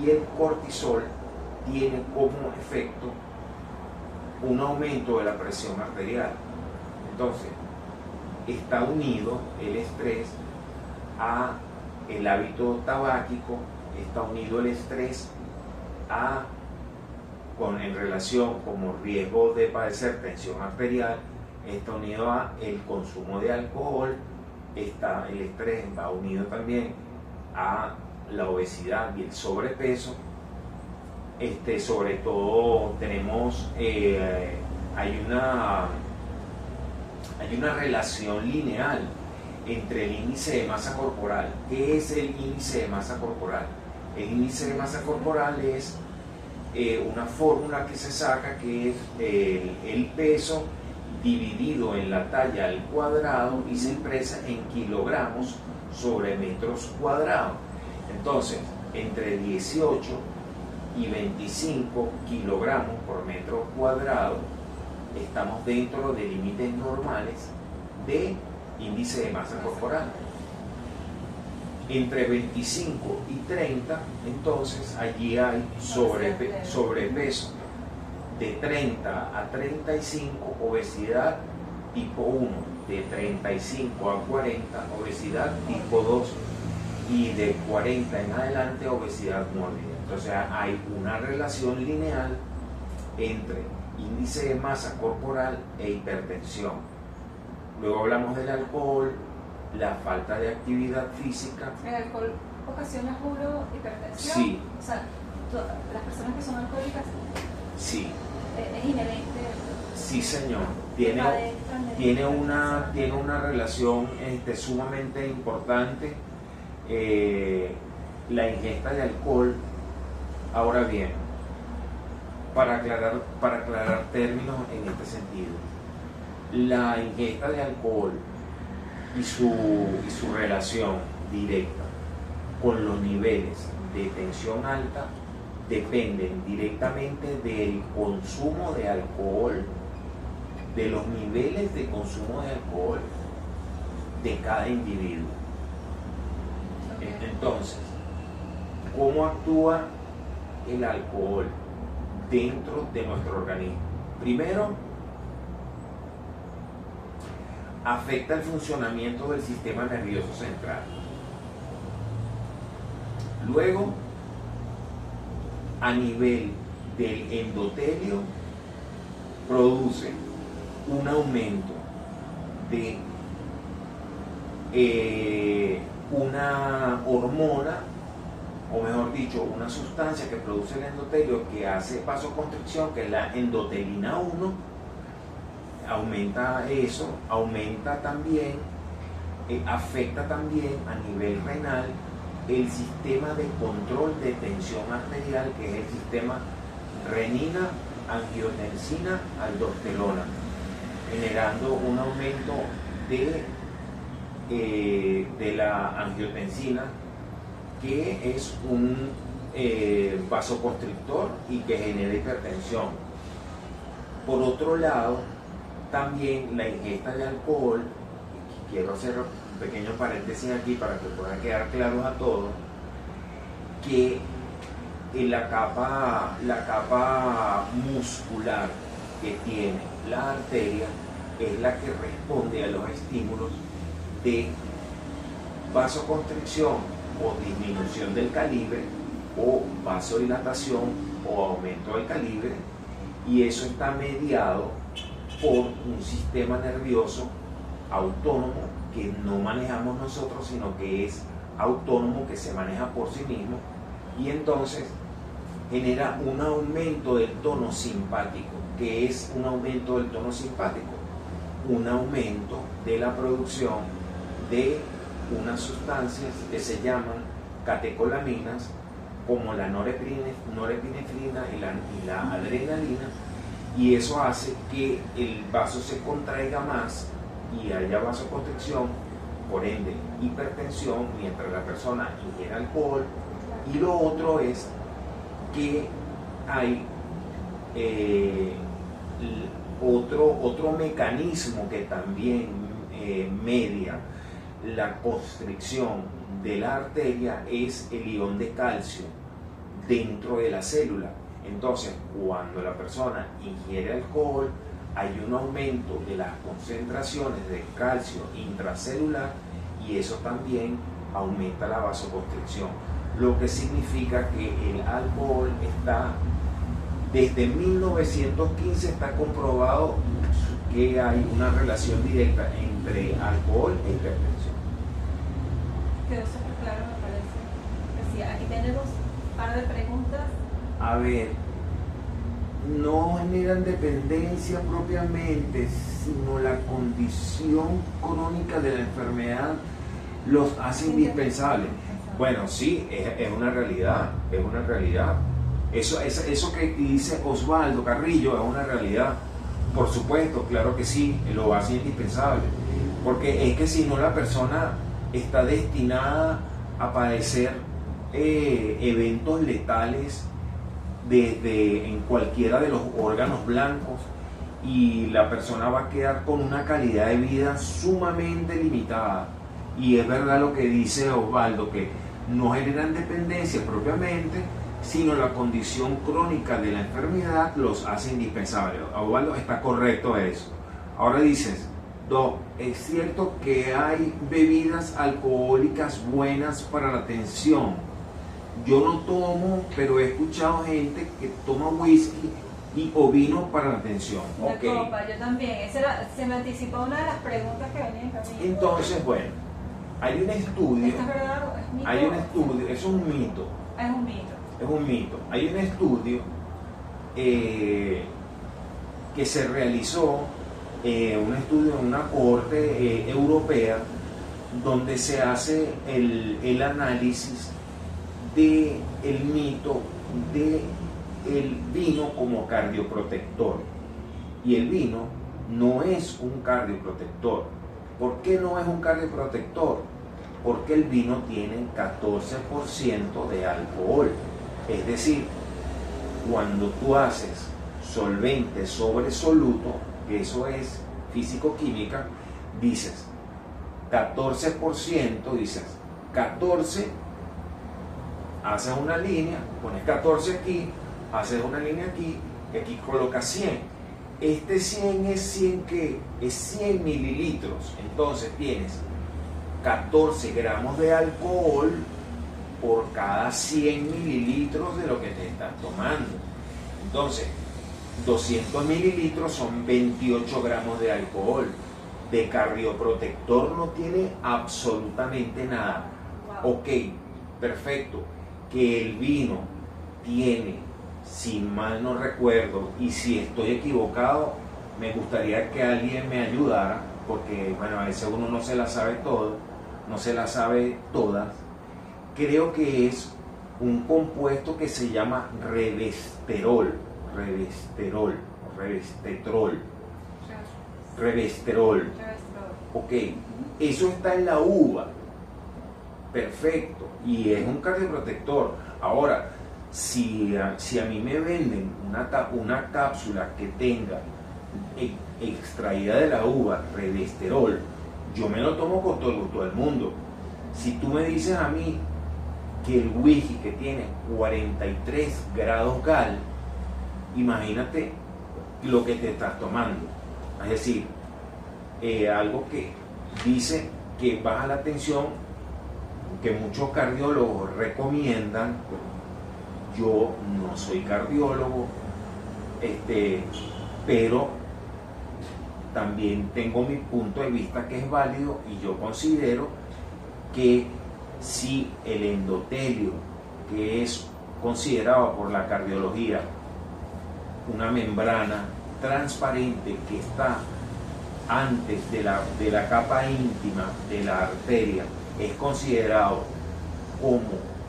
y el cortisol tiene como efecto un aumento de la presión arterial. Entonces, está unido el estrés a el hábito tabáquico, está unido el estrés en relación como riesgo de padecer tensión arterial, está unido a el consumo de alcohol, el estrés va unido también a la obesidad y el sobrepeso. Sobre todo tenemos, hay una relación lineal entre el índice de masa corporal. ¿Qué es el índice de masa corporal? El índice de masa corporal es una fórmula que se saca, que es el peso dividido en la talla al cuadrado y se expresa en kilogramos sobre metros cuadrados. Entonces, entre 18 y 25 kilogramos por metro cuadrado estamos dentro de límites normales de índice de masa corporal. Entre 25 y 30, entonces allí hay sobrepeso. De 30 a 35, obesidad tipo 1. De 35 a 40, obesidad tipo 2. Y de 40 en adelante, obesidad mórbida. Entonces hay una relación lineal entre índice de masa corporal e hipertensión. Luego hablamos del alcohol, la falta de actividad física. ¿El alcohol ocasiona hipertensión? Sí. O sea, las personas que son alcohólicas. Sí. Es inherente. Sí, señor. Tiene una relación sumamente importante la ingesta de alcohol. Ahora bien, para aclarar términos en este sentido, la ingesta de alcohol y su relación directa con los niveles de tensión alta dependen directamente del consumo de alcohol, de los niveles de consumo de alcohol de cada individuo. Entonces, ¿cómo actúa el alcohol dentro de nuestro organismo? Primero, afecta el funcionamiento del sistema nervioso central. Luego, a nivel del endotelio, produce un aumento de una hormona, o mejor dicho, una sustancia que produce el endotelio que hace vasoconstricción, que es la endotelina 1. Aumenta eso, aumenta también, afecta también a nivel renal el sistema de control de tensión arterial, que es el sistema renina, angiotensina, aldosterona, generando un aumento de la angiotensina, que es un vasoconstrictor y que genera hipertensión. Por otro lado, también la ingesta de alcohol, quiero hacer un pequeño paréntesis aquí para que pueda quedar claros a todos, que la capa muscular que tiene la arteria es la que responde a los estímulos de vasoconstricción o disminución del calibre, o vasodilatación o aumento del calibre, y eso está mediado por un sistema nervioso autónomo que no manejamos nosotros, sino que es autónomo, que se maneja por sí mismo, y entonces genera un aumento del tono simpático. ¿Qué es un aumento del tono simpático? Un aumento de la producción de unas sustancias que se llaman catecolaminas, como la norepinefrina y la adrenalina, y eso hace que el vaso se contraiga más y haya vasoconstricción, por ende hipertensión, mientras la persona ingiere alcohol. Y lo otro es que hay otro mecanismo que también media la constricción de la arteria, es el ion de calcio dentro de la célula. Entonces, cuando la persona ingiere alcohol, hay un aumento de las concentraciones de calcio intracelular, y eso también aumenta la vasoconstricción, lo que significa que el alcohol está, desde 1915 está comprobado que hay una relación directa entre alcohol e hipertensión. Quedó súper claro, me parece. Pues sí, aquí tenemos un par de preguntas. A ver, no generan dependencia propiamente, sino la condición crónica de la enfermedad los hace indispensables. Bueno, sí, es una realidad, es una realidad. Eso que dice Osvaldo Carrillo es una realidad. Por supuesto, claro que sí, lo hace indispensable. Porque es que si no, la persona está destinada a padecer eventos letales en cualquiera de los órganos blancos, y la persona va a quedar con una calidad de vida sumamente limitada. Y es verdad lo que dice Osvaldo, que no generan dependencia propiamente, sino la condición crónica de la enfermedad los hace indispensables. Osvaldo, está correcto eso. Ahora dices, Doc, ¿es cierto que hay bebidas alcohólicas buenas para la tensión? Yo no tomo, pero he escuchado gente que toma whisky o vino para la tensión. Una copa, yo también. Se me anticipó una de las preguntas que venían en camino. Entonces, bueno, hay un estudio. ¿Esto es verdad o es mito? Hay un estudio, eso es un mito. Es un mito. Es un mito. Hay un estudio que se realizó, un estudio en una corte europea, donde se hace el análisis del mito del vino como cardioprotector. Y el vino no es un cardioprotector. ¿Por qué no es un cardioprotector? Porque el vino tiene 14% de alcohol. Es decir, cuando tú haces solvente sobre soluto, que eso es físico-química, dices 14%, dices 14, haces una línea, pones 14 aquí, haces una línea aquí, y aquí colocas 100. este 100 es 100 que es 100 mililitros, entonces tienes 14 gramos de alcohol por cada 100 mililitros de lo que te estás tomando. Entonces, 200 mililitros son 28 gramos de alcohol. De cardioprotector no tiene absolutamente nada. Wow. Ok, perfecto. Que el vino tiene, si mal no recuerdo, y si estoy equivocado, me gustaría que alguien me ayudara, porque bueno, a veces uno no se la sabe todo, no se la sabe todas. Creo que es un compuesto que se llama revesterol, revesterol. Ok, eso está en la uva, perfecto, y es un cardioprotector. Ahora, si a mí me venden una cápsula que tenga extraída de la uva revesterol, yo me lo tomo con todo el gusto del mundo. Si tú me dices a mí que el whisky que tiene 43 grados gal, imagínate lo que te estás tomando. Es decir, algo que dice que baja la tensión, que muchos cardiólogos recomiendan. Yo no soy cardiólogo, pero también tengo mi punto de vista que es válido, y yo considero que si el endotelio, que es considerado por la cardiología una membrana transparente que está antes de la capa íntima de la arteria, es considerado como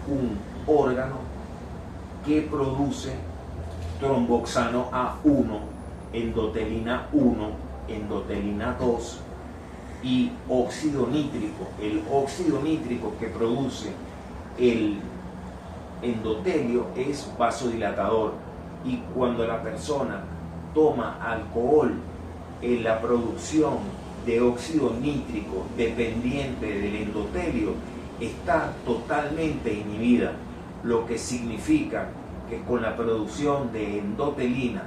un órgano que produce tromboxano A1, endotelina 1, endotelina 2 y óxido nítrico. El óxido nítrico que produce el endotelio es vasodilatador, y cuando la persona toma alcohol, en la producción de óxido nítrico dependiente del endotelio está totalmente inhibida, lo que significa que con la producción de endotelina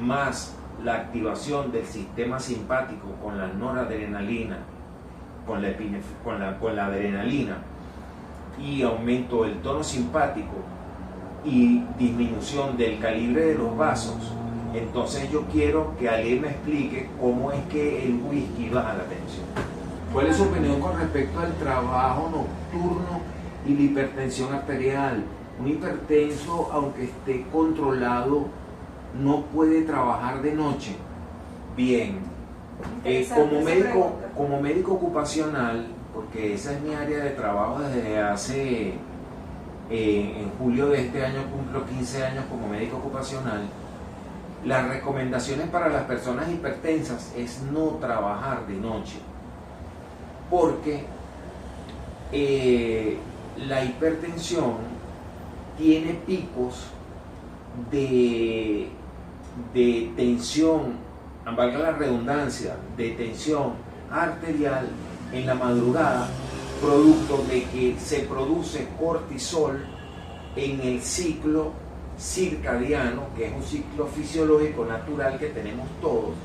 más la activación del sistema simpático con la noradrenalina, con la adrenalina, y aumento del tono simpático y disminución del calibre de los vasos, entonces yo quiero que alguien me explique cómo es que el whisky baja la tensión. ¿Cuál es su opinión con respecto al trabajo nocturno y la hipertensión arterial? Un hipertenso, aunque esté controlado, no puede trabajar de noche. Bien, como médico ocupacional, porque esa es mi área de trabajo desde hace, en julio de este año cumplo 15 años como médico ocupacional. Las recomendaciones para las personas hipertensas es no trabajar de noche, porque la hipertensión tiene picos de tensión, valga la redundancia, de tensión arterial en la madrugada, producto de que se produce cortisol en el ciclo circadiano, que es un ciclo fisiológico natural que tenemos todos,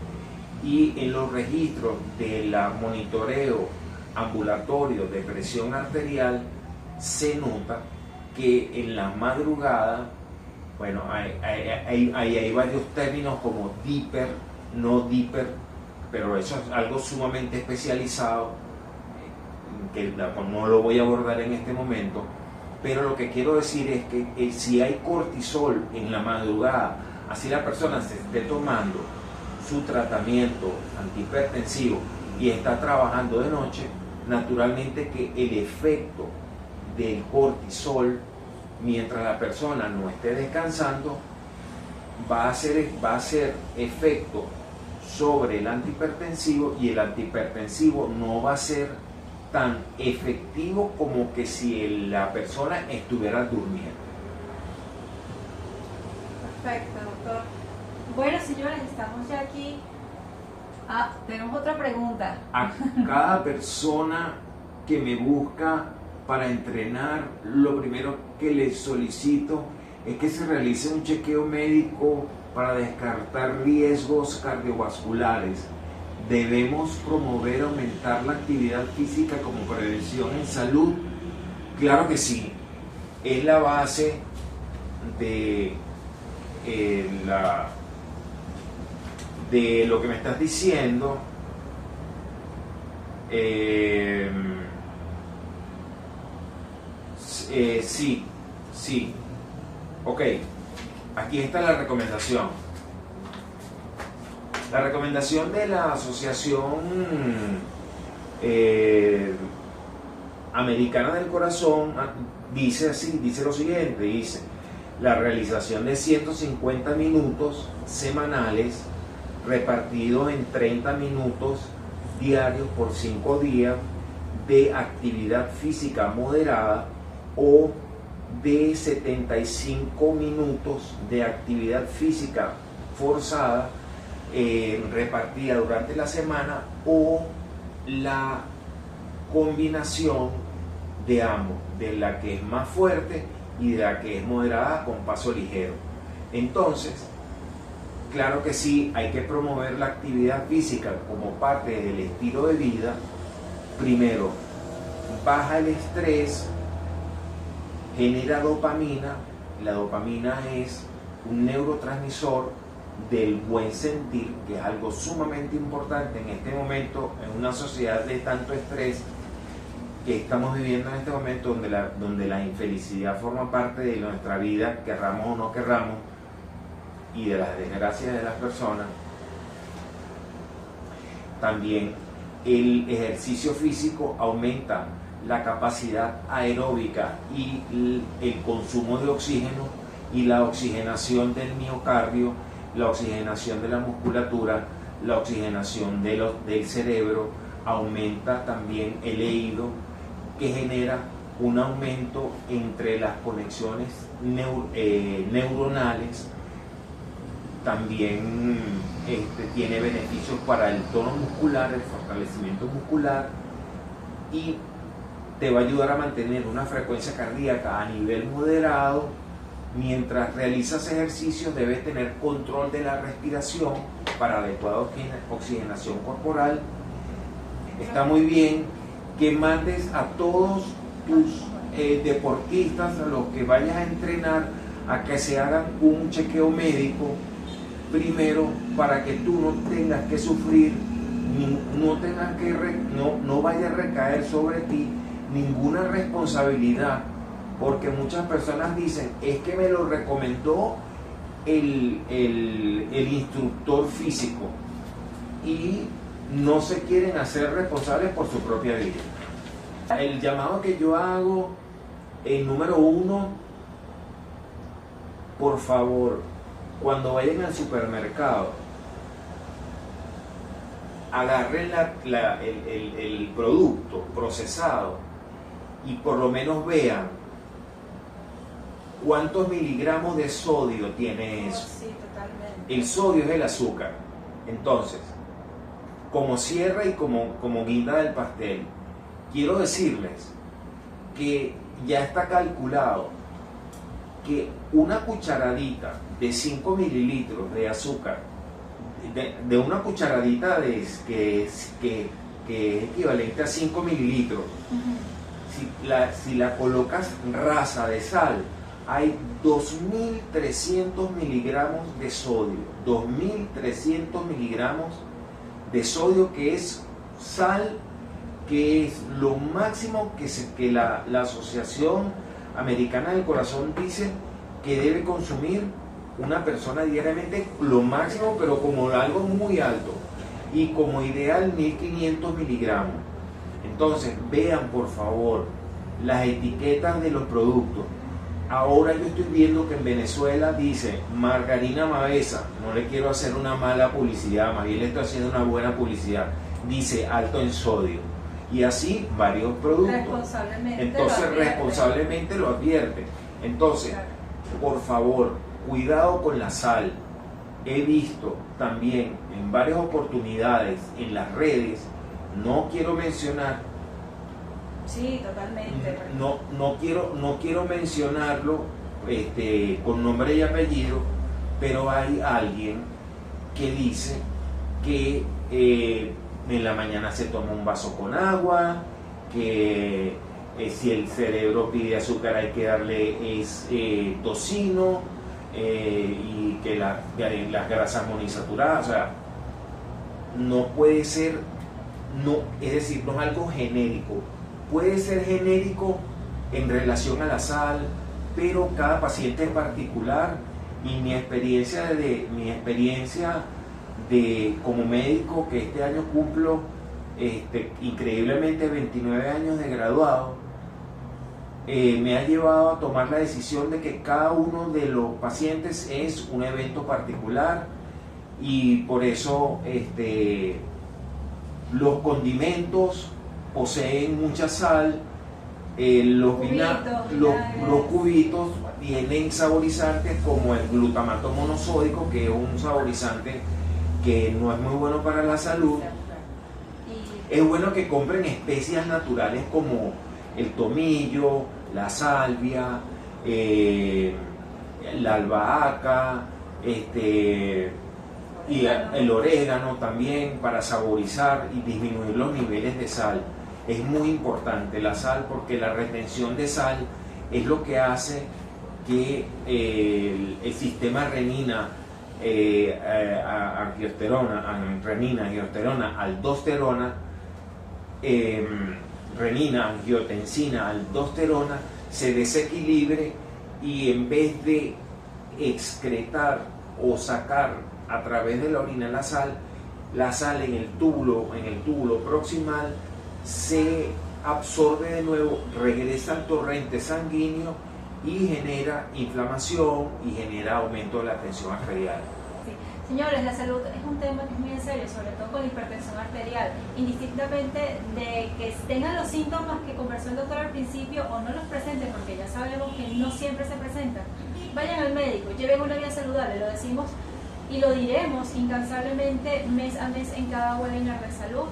y en los registros del monitoreo ambulatorio de presión arterial se nota que en la madrugada, bueno, hay varios términos como diper, no diper, pero eso es algo sumamente especializado que no lo voy a abordar en este momento. Pero lo que quiero decir es que si hay cortisol en la madrugada, así la persona se esté tomando su tratamiento antihipertensivo y está trabajando de noche, naturalmente que el efecto del cortisol mientras la persona no esté descansando va a hacer efecto sobre el antihipertensivo, y el antihipertensivo no va a ser tan efectivo como que si la persona estuviera durmiendo. Perfecto, doctor. Bueno, señores, estamos ya aquí. Tenemos otra pregunta. A cada persona que me busca para entrenar, lo primero que les solicito es que se realice un chequeo médico para descartar riesgos cardiovasculares, ¿debemos promover aumentar la actividad física como prevención en salud? Claro que sí, es la base de, de lo que me estás diciendo. Sí. Ok, aquí está la recomendación. La recomendación de la Asociación Americana del Corazón dice así, dice lo siguiente, dice: la realización de 150 minutos semanales repartidos en 30 minutos diarios por 5 días de actividad física moderada o de 75 minutos de actividad física forzada repartida durante la semana, o la combinación de ambos, de la que es más fuerte y de la que es moderada con paso ligero. Entonces, claro que sí, hay que promover la actividad física como parte del estilo de vida. Primero, baja el estrés, genera dopamina. La dopamina es un neurotransmisor del buen sentir, que es algo sumamente importante en este momento, en una sociedad de tanto estrés que estamos viviendo en este momento, donde la infelicidad forma parte de nuestra vida, querramos o no querramos, y de las desgracias de las personas. También el ejercicio físico aumenta la capacidad aeróbica y el consumo de oxígeno y la oxigenación del miocardio, la oxigenación de la musculatura, la oxigenación del cerebro. Aumenta también el EIDO, que genera un aumento entre las conexiones neuronales. También tiene beneficios para el tono muscular, el fortalecimiento muscular, y te va a ayudar a mantener una frecuencia cardíaca a nivel moderado. Mientras realizas ejercicios, debes tener control de la respiración para adecuada oxigenación corporal. Está muy bien que mandes a todos tus deportistas, a los que vayas a entrenar, a que se hagan un chequeo médico primero, para que tú no tengas que sufrir, no vaya a recaer sobre ti ninguna responsabilidad, porque muchas personas dicen: es que me lo recomendó el instructor físico, y no se quieren hacer responsables por su propia vida. El llamado que yo hago, el número 1, por favor, cuando vayan al supermercado, agarren el producto procesado y por lo menos vean cuántos miligramos de sodio tiene eso. Sí, totalmente. El sodio es el azúcar. Entonces, como cierre y como guinda del pastel, quiero decirles que ya está calculado que una cucharadita de 5 mililitros de azúcar, de una cucharadita que es equivalente a 5 mililitros, si la colocas rasa de sal, hay 2.300 miligramos de sodio. 2.300 miligramos de sodio, que es sal, que es lo máximo que la Asociación Americana del Corazón dice que debe consumir una persona diariamente, lo máximo, pero como algo muy alto, y como ideal 1.500 miligramos. Entonces, vean por favor las etiquetas de los productos. Ahora yo estoy viendo que en Venezuela dice margarina Mavesa. No le quiero hacer una mala publicidad, más bien le estoy haciendo una buena publicidad. Dice alto en sodio. Y así varios productos. Responsablemente lo advierte. Entonces, por favor, cuidado con la sal. He visto también en varias oportunidades en las redes, no quiero mencionar. Sí, totalmente. No quiero mencionarlo con nombre y apellido, pero hay alguien que dice que en la mañana se toma un vaso con agua, que si el cerebro pide azúcar hay que darle tocino, y que las grasas monoinsaturadas, o sea, no puede ser, no, es decir, no es algo genérico, puede ser genérico en relación a la sal, pero cada paciente es particular, y mi experiencia como médico, que este año cumplo increíblemente 29 años de graduado, me ha llevado a tomar la decisión de que cada uno de los pacientes es un evento particular, y por eso los condimentos poseen mucha sal, los cubitos tienen saborizantes como el glutamato monosódico, que es un saborizante que no es muy bueno para la salud. Es bueno que compren especias naturales como el tomillo, la salvia, la albahaca, y el orégano también, para saborizar y disminuir los niveles de sal. Es muy importante la sal, porque la retención de sal es lo que hace que el sistema renina, angiotensina, aldosterona, renina, angiotensina, aldosterona, se desequilibre, y en vez de excretar o sacar a través de la orina la sal en el túbulo proximal se absorbe de nuevo, regresa al torrente sanguíneo y genera inflamación y genera aumento de la tensión arterial. Sí. Señores, la salud es un tema que es muy en serio, sobre todo con la hipertensión arterial, indistintamente de que tengan los síntomas que conversó el doctor al principio o no los presenten, porque ya sabemos que no siempre se presentan. Vayan al médico, lleven una vida saludable, lo decimos y lo diremos incansablemente mes a mes en cada webinar de salud.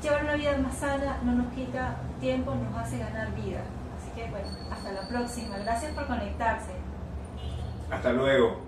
Llevar una vida más sana no nos quita tiempo, nos hace ganar vida. Así que bueno, hasta la próxima. Gracias por conectarse. Hasta luego.